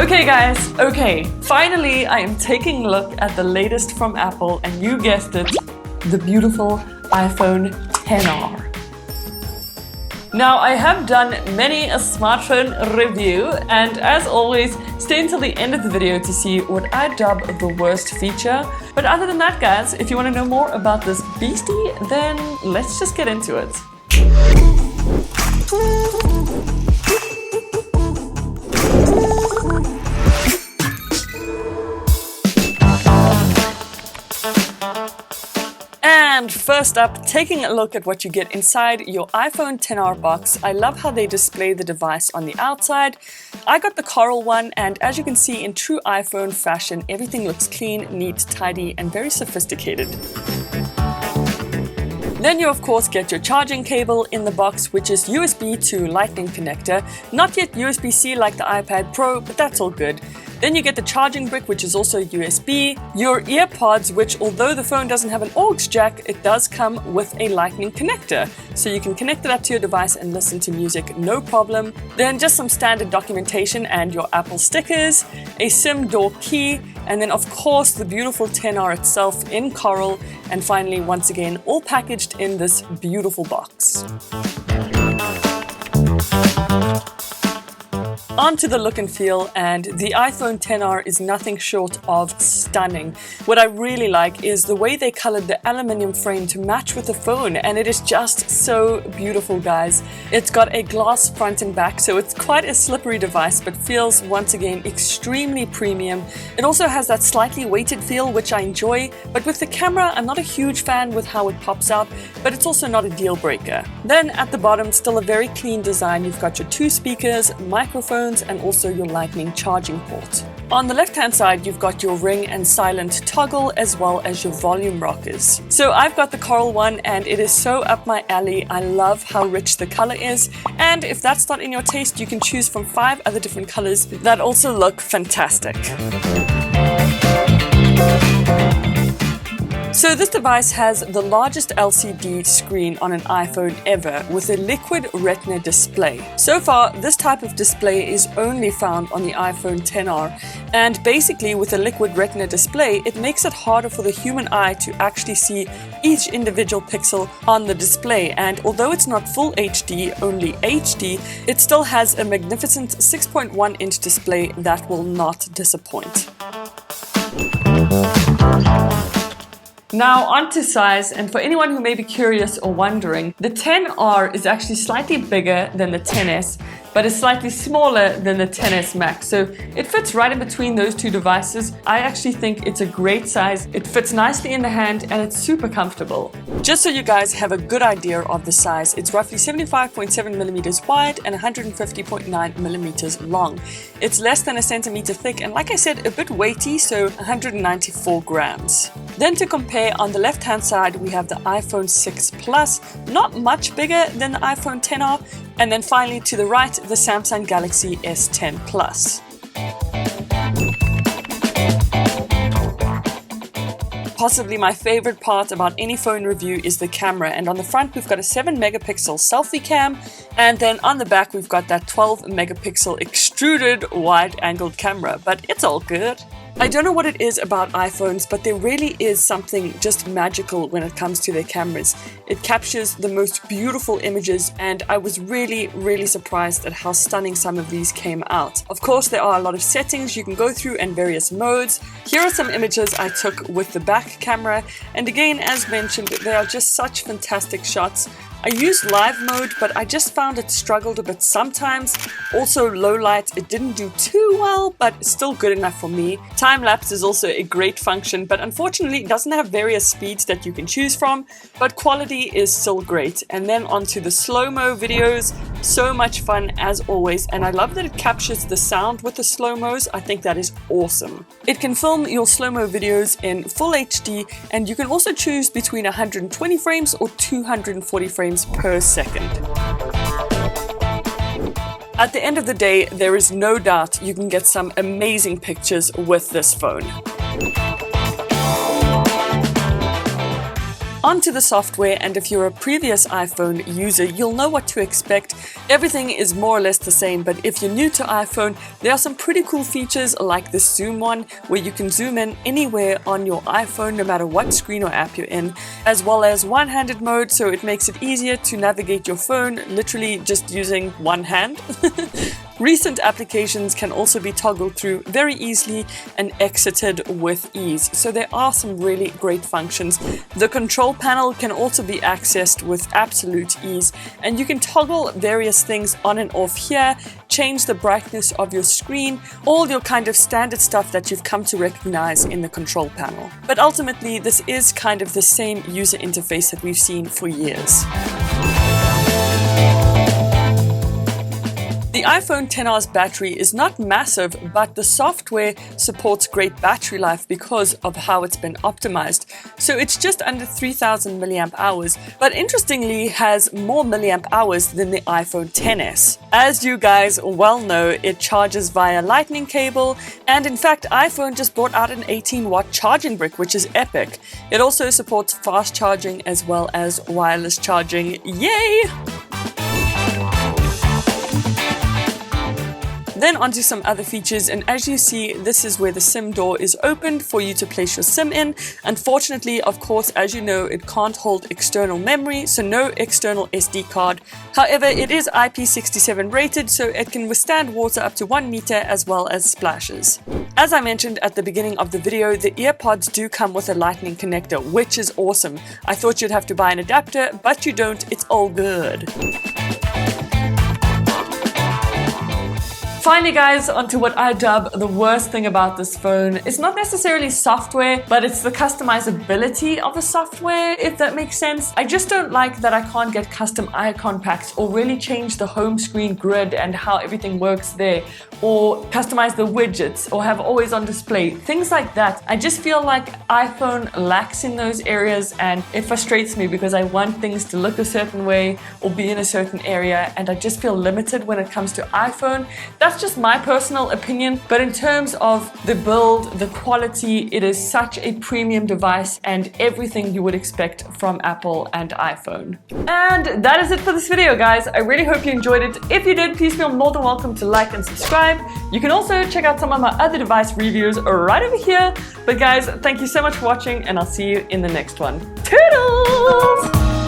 Okay guys, finally I am taking a look at the latest from Apple, and you guessed it, the beautiful iPhone XR. Now I have done many a smartphone review, and as always, stay until the end of the video to see what I dub the worst feature. But other than that guys, if you want to know more about this beastie, then let's just get into it. And first up, taking a look at what you get inside your iPhone XR box. I love how they display the device on the outside. I got the coral one, and as you can see, in true iPhone fashion, everything looks clean, neat, tidy, and very sophisticated. Then you of course get your charging cable in the box, which is USB to Lightning connector. Not yet USB-C like the iPad Pro, but that's all good. Then you get the charging brick, which is also USB, your earpods, which although the phone doesn't have an aux jack, it does come with a Lightning connector. So you can connect it up to your device and listen to music no problem. Then just some standard documentation and your Apple stickers, a SIM door key, and then of course the beautiful XR itself in coral, and finally once again all packaged in this beautiful box. On to the look and feel, and the iPhone XR is nothing short of stunning. What I really like is the way they colored the aluminium frame to match with the phone, and it is just so beautiful guys. It's got a glass front and back, so it's quite a slippery device, but feels once again extremely premium. It also has that slightly weighted feel, which I enjoy, but with the camera I'm not a huge fan with how it pops out, but it's also not a deal breaker. Then at the bottom, still a very clean design. You've got your 2 speakers, microphone, and also your Lightning charging port. On the left hand side you've got your ring and silent toggle, as well as your volume rockers. So I've got the coral one, and it is so up my alley. I love how rich the color is, and if that's not in your taste, you can choose from 5 other different colors that also look fantastic. So this device has the largest LCD screen on an iPhone ever, with a liquid retina display. So far, this type of display is only found on the iPhone XR, and basically with a liquid retina display, it makes it harder for the human eye to actually see each individual pixel on the display, and although it's not full HD, only HD, it still has a magnificent 6.1-inch display that will not disappoint. Now on to size, and for anyone who may be curious or wondering, the XR is actually slightly bigger than the XS, but is slightly smaller than the XS Max, so it fits right in between those two devices. I actually think it's a great size. It fits nicely in the hand and it's super comfortable. Just so you guys have a good idea of the size, it's roughly 75.7 millimeters wide and 150.9 millimeters long. It's less than a centimeter thick, and like I said, a bit weighty, so 194 grams. Then to compare, on the left hand side we have the iPhone 6 Plus, not much bigger than the iPhone XR, and then finally to the right, the Samsung Galaxy S10 Plus. Possibly my favorite part about any phone review is the camera, and on the front we've got a 7 megapixel selfie cam, and then on the back we've got that 12 megapixel extruded wide-angled camera, but it's all good. I don't know what it is about iPhones, but there really is something just magical when it comes to their cameras. It captures the most beautiful images, and I was really surprised at how stunning some of these came out. Of course, there are a lot of settings you can go through and various modes. Here are some images I took with the back camera, and again, as mentioned, they are just such fantastic shots. I used live mode, but I just found it struggled a bit sometimes. Also low light, it didn't do too well, but still good enough for me. Time lapse is also a great function, but unfortunately it doesn't have various speeds that you can choose from, but quality is still great. And then onto the slow-mo videos, so much fun as always, and I love that it captures the sound with the slow-mos. I think that is awesome. It can film your slow-mo videos in full HD, and you can also choose between 120 frames or 240 frames per second. At the end of the day, there is no doubt you can get some amazing pictures with this phone. Onto the software, and if you're a previous iPhone user, you'll know what to expect. Everything is more or less the same, but if you're new to iPhone, there are some pretty cool features like this zoom one, where you can zoom in anywhere on your iPhone, no matter what screen or app you're in, as well as one-handed mode, so it makes it easier to navigate your phone, literally just using one hand. Recent applications can also be toggled through very easily and exited with ease. So there are some really great functions. The control panel can also be accessed with absolute ease, and you can toggle various things on and off here, change the brightness of your screen, all your kind of standard stuff that you've come to recognize in the control panel. But ultimately, this is kind of the same user interface that we've seen for years. The iPhone XR's battery is not massive, but the software supports great battery life because of how it's been optimized. So it's just under 3000 milliamp hours, but interestingly has more milliamp hours than the iPhone XS. As you guys well know, it charges via lightning cable, and in fact iPhone just brought out an 18-watt charging brick, which is epic. It also supports fast charging as well as wireless charging. Yay! Then onto some other features, and as you see, this is where the SIM door is opened for you to place your SIM in. Unfortunately, of course, as you know, it can't hold external memory, so no external SD card. However, it is IP67 rated, so it can withstand water up to 1 meter as well as splashes. As I mentioned at the beginning of the video, the earpods do come with a lightning connector, which is awesome. I thought you'd have to buy an adapter, but you don't, it's all good. Finally guys, onto what I dub the worst thing about this phone. It's not necessarily software, but it's the customizability of the software, if that makes sense. I just don't like that I can't get custom icon packs or really change the home screen grid and how everything works there, or customize the widgets or have always on display, things like that. I just feel like iPhone lacks in those areas, and it frustrates me because I want things to look a certain way or be in a certain area, and I just feel limited when it comes to iPhone. That's just my personal opinion, but in terms of the build, the quality, it is such a premium device and everything you would expect from Apple and iPhone. And that is it for this video, guys. I really hope you enjoyed it. If you did, please feel more than welcome to like and subscribe. You can also check out some of my other device reviews right over here. But guys, thank you so much for watching, and I'll see you in the next one. Toodles!